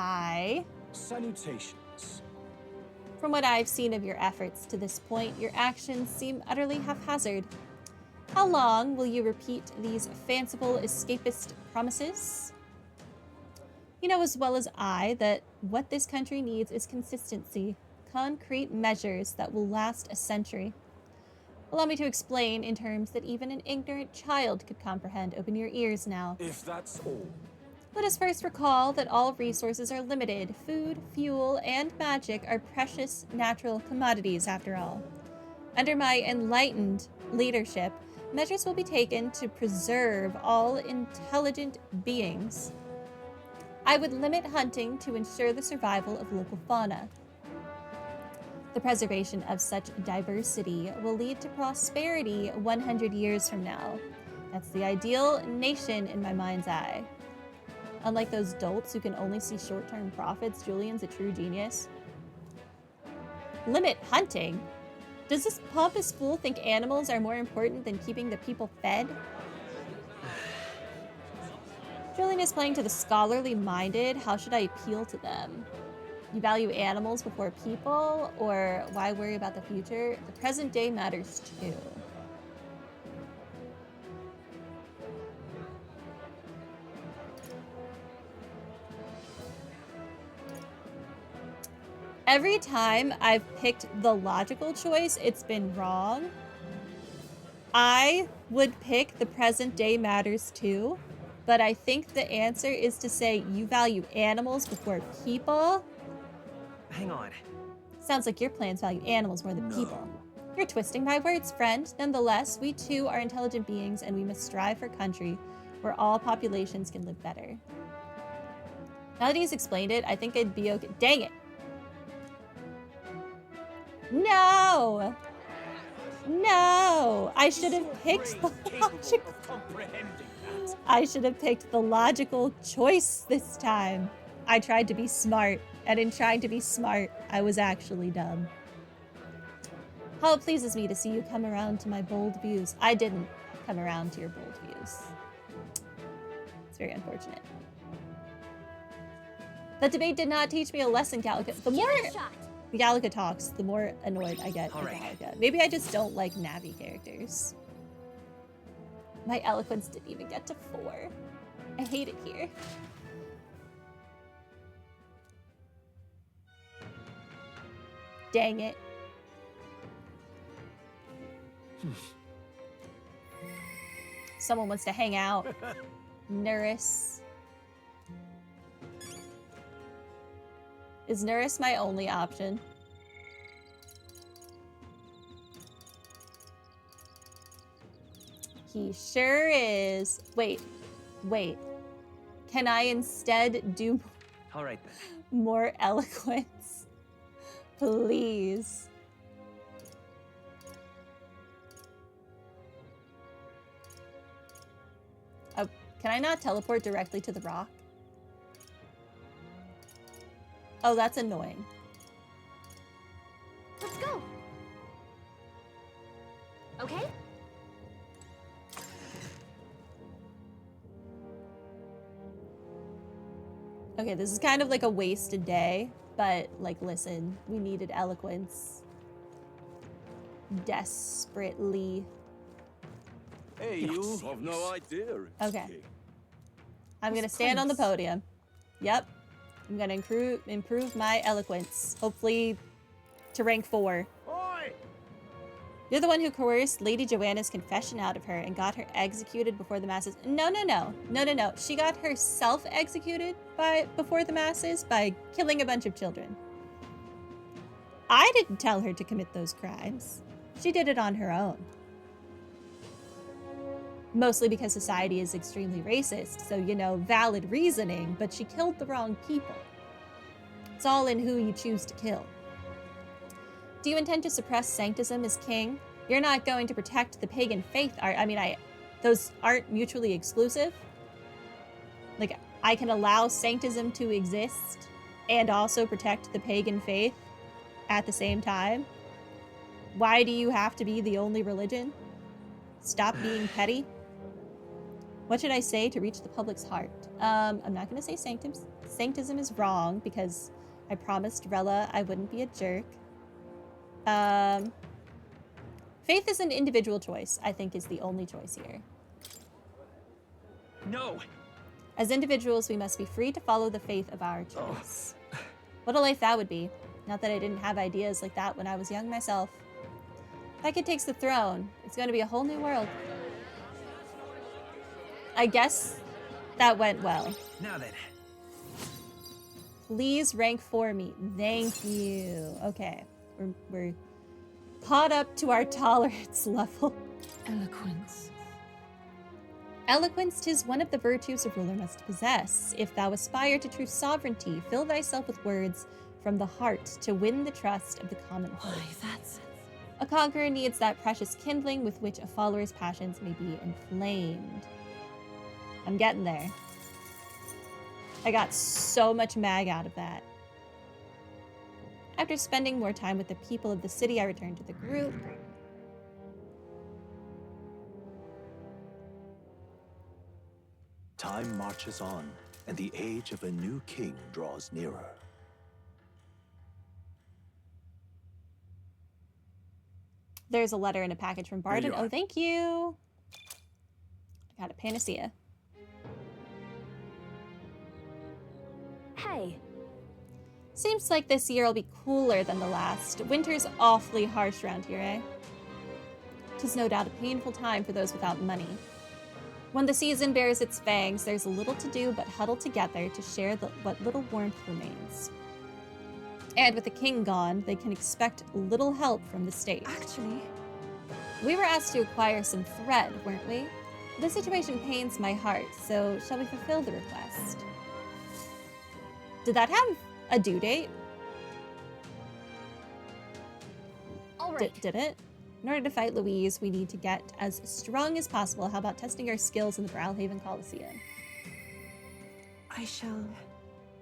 Hi. Salutations. From what I've seen of your efforts to this point, your actions seem utterly haphazard. How long will you repeat these fanciful escapist promises? You know as well as I that what this country needs is consistency, concrete measures that will last a century. Allow me to explain in terms that even an ignorant child could comprehend. Open your ears now. If that's all. Let us first recall that all resources are limited. Food, fuel, and magic are precious natural commodities, after all. Under my enlightened leadership, measures will be taken to preserve all intelligent beings. I would limit hunting to ensure the survival of local fauna. The preservation of such diversity will lead to prosperity 100 years from now. That's the ideal nation in my mind's eye. Unlike those dolts who can only see short-term profits, Julian's a true genius. Limit hunting? Does this pompous fool think animals are more important than keeping the people fed? Julian is playing to the scholarly minded. How should I appeal to them? You value animals before people, or why worry about the future? The present day matters too. Every time I've picked the logical choice, it's been wrong. I would pick the present day matters too, but I think the answer is to say you value animals before people. Hang on. Sounds like your plans value animals more than people. You're twisting my words, friend. Nonetheless, we too are intelligent beings and we must strive for a country where all populations can live better. Now that he's explained it, I think I'd be okay. Dang it. No! No! I should have picked the logical... I should have picked the logical choice this time. I tried to be smart, and in trying to be smart, I was actually dumb. How it pleases me to see you come around to my bold views. I didn't come around to your bold views. It's very unfortunate. That debate did not teach me a lesson, Gallica. The more Gallica talks, the more annoyed I get with Gallica. Maybe I just don't like Navi characters. My eloquence didn't even get to 4. I hate it here. Dang it. Someone wants to hang out. Nurse. Is Nurse my only option? He sure is. Wait. Can I instead do All right, then. more eloquence? Please. Oh, can I not teleport directly to the rock? Oh, that's annoying. Let's go. Okay? Okay, this is kind of like a wasted day, but like, listen, we needed eloquence. Desperately. Hey, you have no idea. Okay. I'm gonna stand on the podium. Yep. I'm gonna improve my eloquence. Hopefully to rank 4. Oi! You're the one who coerced Lady Joanna's confession out of her and got her executed before the masses. No. She got herself executed before the masses by killing a bunch of children. I didn't tell her to commit those crimes. She did it on her own. Mostly because society is extremely racist, so, you know, valid reasoning, but she killed the wrong people. It's all in who you choose to kill. Do you intend to suppress sanctism as king? You're not going to protect the pagan faith. Those aren't mutually exclusive. Like, I can allow sanctism to exist and also protect the pagan faith at the same time. Why do you have to be the only religion? Stop being petty. What should I say to reach the public's heart? I'm not going to say sanctism is wrong because I promised Rella I wouldn't be a jerk. Faith is an individual choice, I think, is the only choice here. No. As individuals, we must be free to follow the faith of our choice. What a life that would be. Not that I didn't have ideas like that when I was young myself. If that kid takes the throne, it's going to be a whole new world. I guess that went well. Now then. Please rank for me. Thank you. Okay. We're caught up to our tolerance level. Eloquence. Eloquence 'tis one of the virtues a ruler must possess. If thou aspire to true sovereignty, fill thyself with words from the heart to win the trust of the common folk. Why, that's... A conqueror needs that precious kindling with which a follower's passions may be inflamed. I'm getting there. I got so much mag out of that. After spending more time with the people of the city, I returned to the group. Time marches on, and the age of a new king draws nearer. There's a letter in a package from Barden. Here you are. Oh, thank you. I got a panacea. Hey. Seems like this year will be cooler than the last. Winter's awfully harsh around here, eh? 'Tis no doubt a painful time for those without money. When the season bears its fangs, there's little to do but huddle together to share what little warmth remains. And with the king gone, they can expect little help from the state. Actually... We were asked to acquire some thread, weren't we? The situation pains my heart, so shall we fulfill the request? Did that have a due date? All right. Did it? In order to fight Louise, we need to get as strong as possible. How about testing our skills in the Brawlhaven Coliseum? I shall...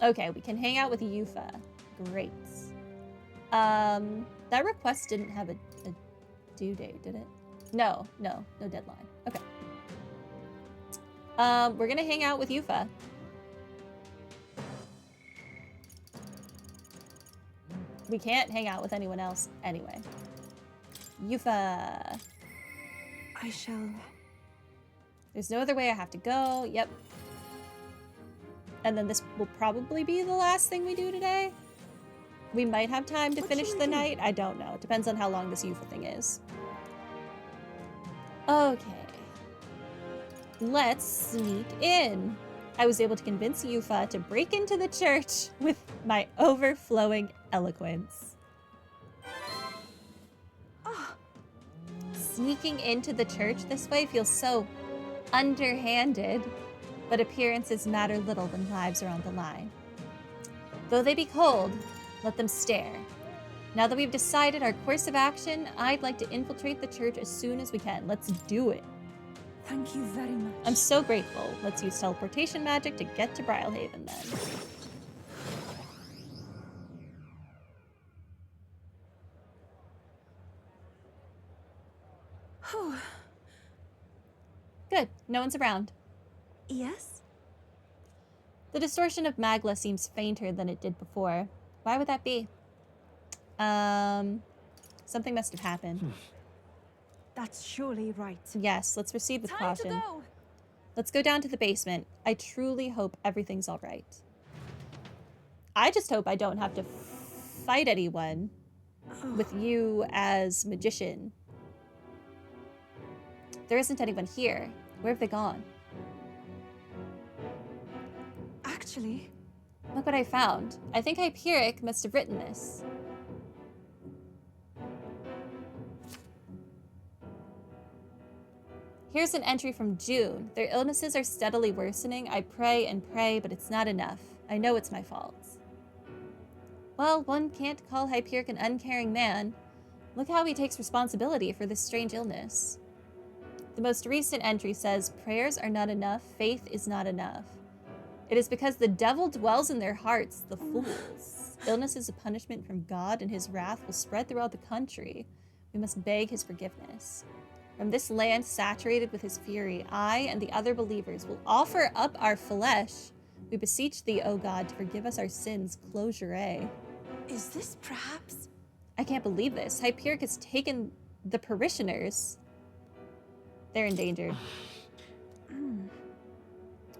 Okay, we can hang out with Yufa. Great. That request didn't have a due date, did it? No deadline. Okay. We're gonna hang out with Yufa. We can't hang out with anyone else anyway. Yufa. I shall... There's no other way I have to go. Yep. And then this will probably be the last thing we do today. We might have time to finish the night. I don't know. It depends on how long this Yufa thing is. Okay. Let's sneak in. I was able to convince Yufa to break into the church with my overflowing eloquence. Sneaking into the church this way feels so underhanded, but appearances matter little when lives are on the line. Though they be cold, let them stare. Now that we've decided our course of action, I'd like to infiltrate the church as soon as we can. Let's do it. Thank you very much. I'm so grateful. Let's use teleportation magic to get to Brilhaven then. Good. No one's around. Yes? The distortion of Magla seems fainter than it did before. Why would that be? Something must have happened. That's surely right. Yes, let's proceed with Time caution. to go! Let's go down to the basement. I truly hope everything's all right. I just hope I don't have to fight anyone with you as magician. There isn't anyone here. Where have they gone? Actually... Look what I found. I think Hyperic must have written this. Here's an entry from June. Their illnesses are steadily worsening. I pray and pray, but it's not enough. I know it's my fault. Well, one can't call Hyperic an uncaring man. Look how he takes responsibility for this strange illness. The most recent entry says, prayers are not enough, faith is not enough. It is because the devil dwells in their hearts, the fools. Illness is a punishment from God, and his wrath will spread throughout the country. We must beg his forgiveness. From this land saturated with his fury, I and the other believers will offer up our flesh. We beseech thee, O God, to forgive us our sins. Closure, eh? Is this perhaps? I can't believe this. Hyperic has taken the parishioners. They're endangered.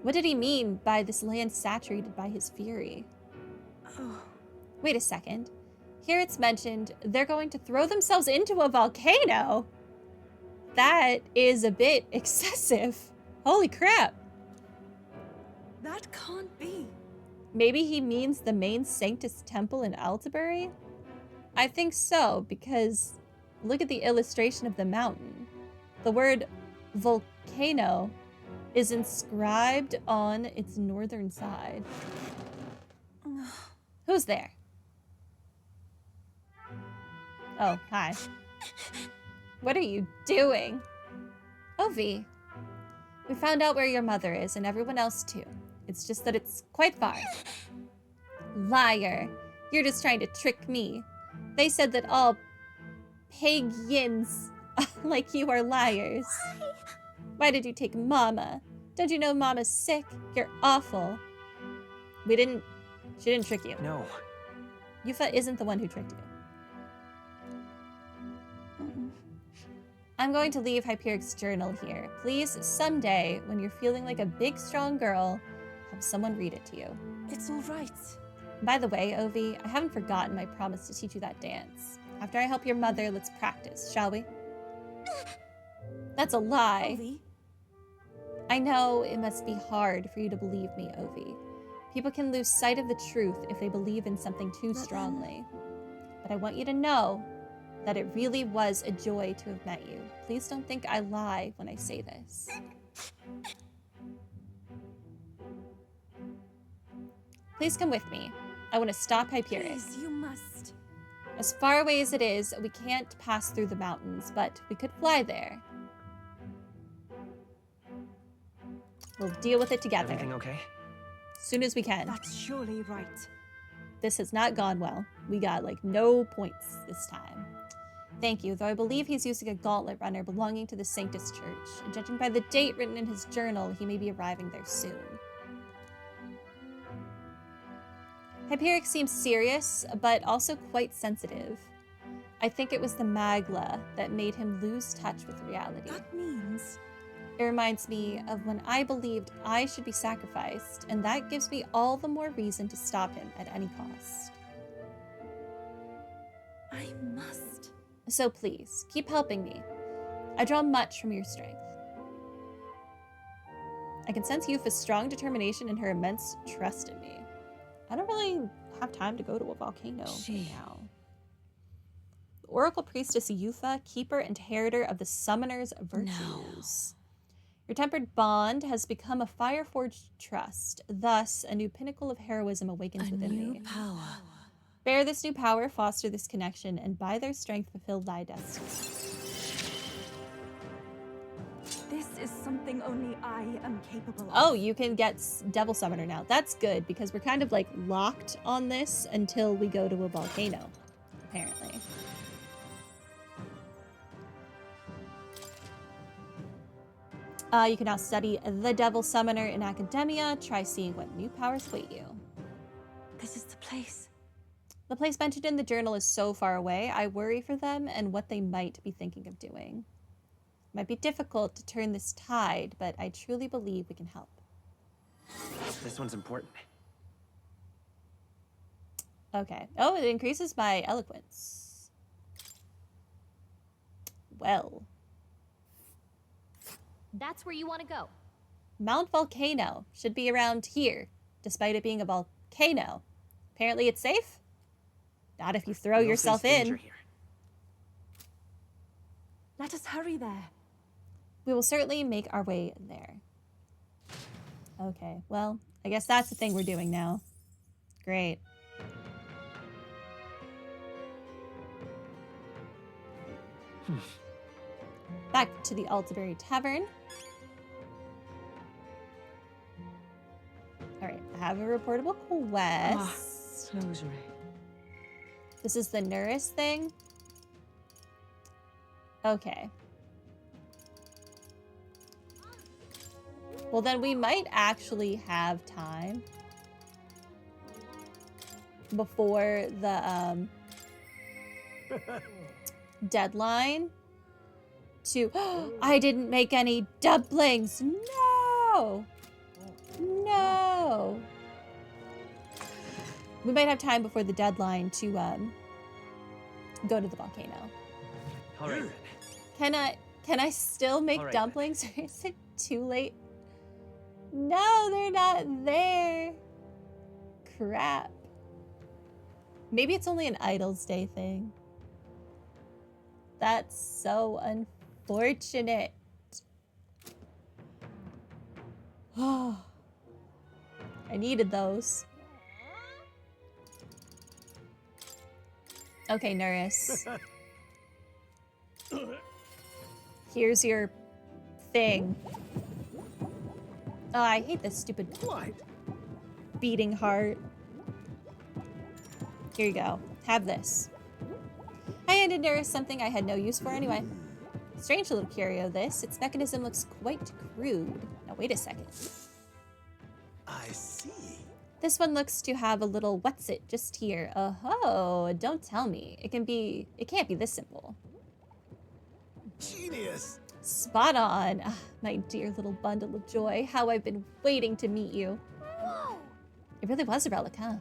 What did he mean by this land saturated by his fury? Oh. Wait a second. Here it's mentioned they're going to throw themselves into a volcano. That is a bit excessive. Holy crap. That can't be. Maybe he means the main Sanctus Temple in Altabury? I think so, because look at the illustration of the mountain. The word volcano is inscribed on its northern side. Who's there? Oh, hi. What are you doing? Ovi, we found out where your mother is and everyone else too. It's just that it's quite far. Liar. You're just trying to trick me. They said that all pagans like you are liars. Why did you take Mama? Don't you know Mama's sick? You're awful. She didn't trick you. No. Yufa isn't the one who tricked you. I'm going to leave Hyperic's journal here. Please, someday, when you're feeling like a big, strong girl, have someone read it to you. It's all right. By the way, Ovi, I haven't forgotten my promise to teach you that dance. After I help your mother, let's practice, shall we? That's a lie. Ovi? I know it must be hard for you to believe me, Ovi. People can lose sight of the truth if they believe in something too strongly. But I want you to know that it really was a joy to have met you. Please don't think I lie when I say this. Please come with me. I want to stop Hyperic. Please, you must. As far away as it is, we can't pass through the mountains, but we could fly there. We'll deal with it together. Everything okay? As soon as we can. That's surely right. This has not gone well. We got, like, no points this time. Thank you, though I believe he's using a gauntlet runner belonging to the Sanctus Church. And judging by the date written in his journal, he may be arriving there soon. Hyperic seems serious, but also quite sensitive. I think it was the Magla that made him lose touch with reality. That means... It reminds me of when I believed I should be sacrificed, and that gives me all the more reason to stop him at any cost. I must. So please, keep helping me. I draw much from your strength. I can sense Yufa's strong determination and her immense trust in me. I don't really have time to go to a volcano right now. The Oracle Priestess Yufa, keeper and inheritor of the Summoner's virtues. Your tempered bond has become a fire-forged trust. Thus, a new pinnacle of heroism awakens within me. Power. Bear this new power, foster this connection, and by their strength fulfill thy destiny. This is something only I am capable of. Oh, you can get Devil Summoner now. That's good, because we're kind of like locked on this until we go to a volcano, apparently. You can now study the Devil Summoner in Academia. Try seeing what new powers await you. This is the place. The place mentioned in the journal is so far away, I worry for them and what they might be thinking of doing. It might be difficult to turn this tide, but I truly believe we can help. This one's important. Okay. Oh, it increases my eloquence. Well. That's where you want to go. Mount Volcano should be around here, despite it being a volcano. Apparently it's safe? Not if you throw We all yourself sense danger in. here. Let us hurry there. We will certainly make our way there. Okay, well, I guess that's the thing we're doing now. Great. Back to the Altabury Tavern. Alright, I have a reportable quest. This is the Nurus thing. Okay. Well, then we might actually have time before the deadline to... I didn't make any dumplings! No! No! We might have time before the deadline to go to the volcano. All right. Can I still make All right, dumplings, or is it too late? No, they're not there. Crap. Maybe it's only an Idles Day thing. That's so unfortunate. Oh, I needed those. Okay, Nurse. Here's your thing. Oh, I hate this stupid beating heart. Here you go. Have this. I handed Nurse something I had no use for anyway. Strange little curio, this. Its mechanism looks quite crude. Now, wait a second. I see. This one looks to have a little what's-it just here. Oh, don't tell me. It can't be this simple. Genius. Spot on. Ah, my dear little bundle of joy. How I've been waiting to meet you. Whoa! It really was a relic, huh?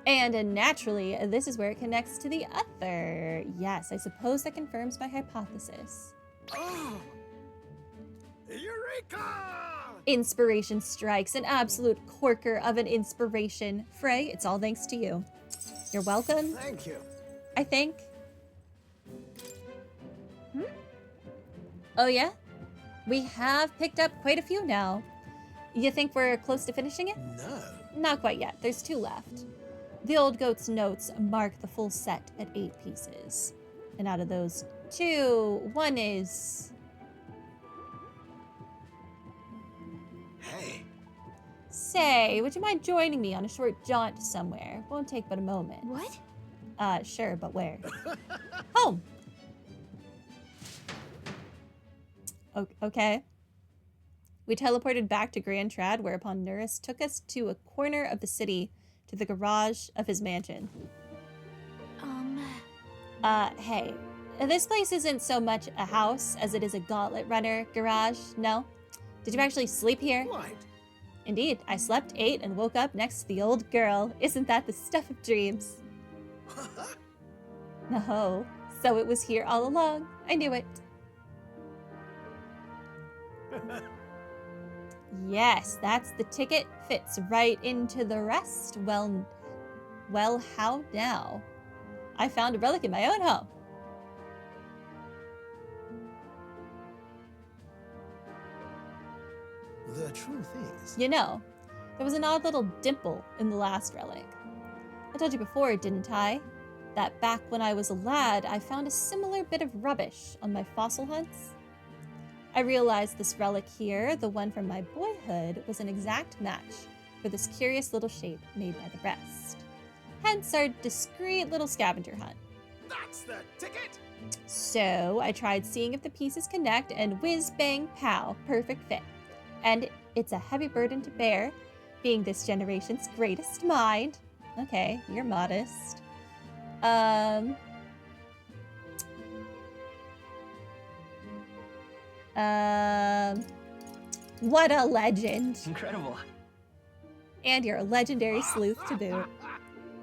And naturally, this is where it connects to the other. Yes, I suppose that confirms my hypothesis. Oh. Eureka! Inspiration strikes. An absolute corker of an inspiration. Frey, it's all thanks to you. You're welcome, Thank you. I think. Oh yeah? We have picked up quite a few now. You think we're close to finishing it? No. Not quite yet. There's 2 left. The old goat's notes mark the full set at 8 pieces. And out of those 2, 1 is... Hey. Say, would you mind joining me on a short jaunt somewhere? Won't take but a moment. What? Sure, but where? Home! Okay. We teleported back to Grand Trad, whereupon Nurse took us to a corner of the city to the garage of his mansion. Hey, this place isn't so much a house as it is a gauntlet runner garage, no? Did you actually sleep here? Right. Indeed, I slept, ate, and woke up next to the old girl. Isn't that the stuff of dreams? No, so it was here all along. I knew it. Yes, that's the ticket. Fits right into the rest. Well, how now? I found a relic in my own home. The truth is, You know, there was an odd little dimple in the last relic. I told you before, didn't I? That back when I was a lad, I found a similar bit of rubbish on my fossil hunts. I realized this relic here, the one from my boyhood, was an exact match for this curious little shape made by the rest. Hence our discreet little scavenger hunt. that's the ticket. So I tried seeing if the pieces connect, and whiz, bang, pow, perfect fit. And it's a heavy burden to bear, being this generation's greatest mind. Okay, you're modest. What a legend. Incredible. And you're a legendary sleuth to boot.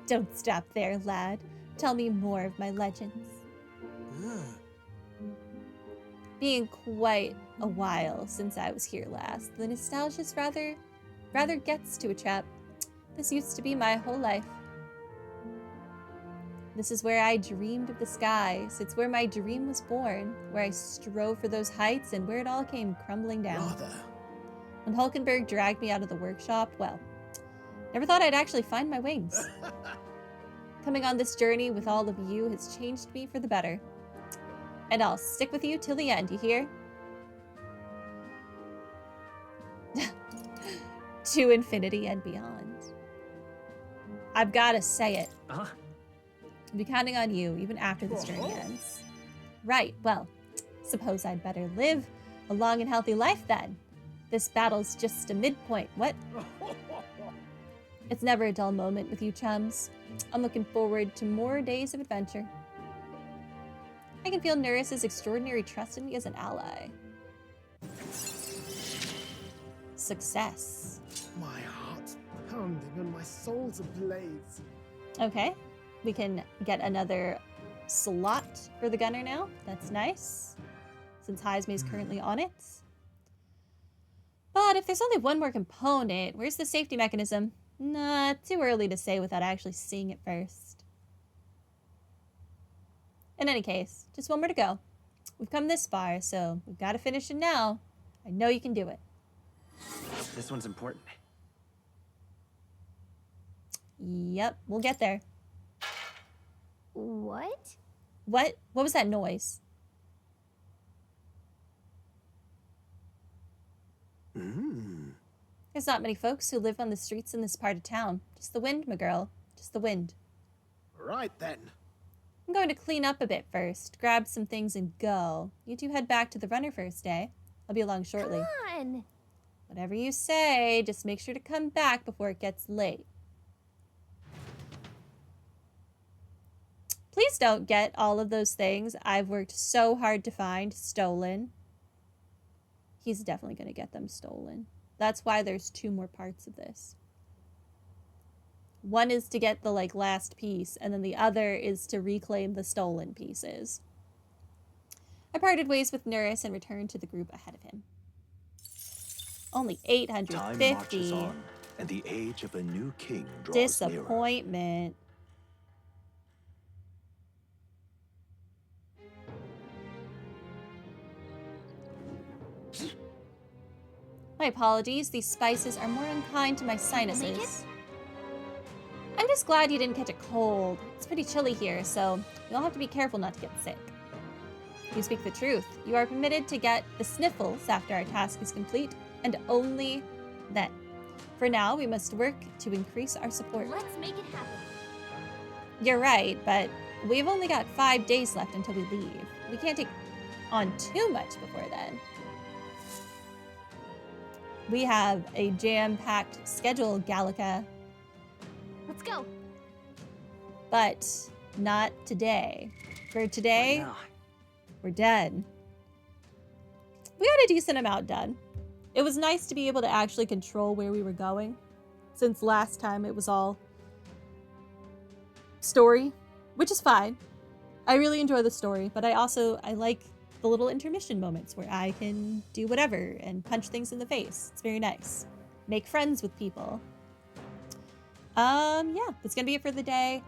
Don't stop there, lad. Tell me more of my legends. Being quite a while since I was here last, the nostalgia's rather gets to a chap. This used to be my whole life. This is where I dreamed of the skies. It's where my dream was born, where I strove for those heights, and where it all came crumbling down. Rather. When Hulkenberg dragged me out of the workshop, well, never thought I'd actually find my wings. Coming on this journey with all of you has changed me for the better. And I'll stick with you till the end, you hear? To infinity and beyond. I've gotta say it. Uh-huh. I'll be counting on you even after this journey ends. Right, well, suppose I'd better live A long and healthy life, then. This battle's just a midpoint. What? It's never a dull moment with you chums. I'm looking forward to more days of adventure. I can feel Neris's extraordinary trust in me as an ally. Success. My heart's pounding and my soul's ablaze. Okay, we can get another slot for the gunner now. That's nice, since Heisme is currently on it. But if there's only one more component, where's the safety mechanism? Nah, too early to say without actually seeing it first. In any case, just one more to go. We've come this far, so we've got to finish it now. I know you can do it. This one's important. Yep, we'll get there. What? What? What was that noise? There's not many folks who live on the streets in this part of town. Just the wind, my girl. Just the wind. Right then. I'm going to clean up a bit first, grab some things and go. You two head back to the runner first, eh? I'll be along shortly. Come on. Whatever you say, just make sure to come back before it gets late. Please don't get all of those things I've worked so hard to find stolen. He's definitely going to get them stolen. That's why there's 2 more parts of this. One is to get the last piece, and then the other is to reclaim the stolen pieces. I parted ways with Neris and returned to the group ahead of him. Only 850. Time marches on, and the age of a new king draws nearer. Disappointment. My apologies, these spices are more unkind to my sinuses. I'm just glad you didn't catch a cold. It's pretty chilly here, so you'll have to be careful not to get sick. You speak the truth. You are permitted to get the sniffles after our task is complete, and only then. For now, we must work to increase our support. Let's make it happen. You're right, but we've only got 5 days left until we leave. We can't take on too much before then. We have a jam-packed schedule, Gallica. Let's go. But not today. For today, What now? we're done. We got a decent amount done. It was nice to be able to actually control where we were going, since last time it was all story, which is fine. I really enjoy the story, but I like the little intermission moments where I can do whatever and punch things in the face. It's very nice. Make friends with people. Yeah, that's gonna be it for the day.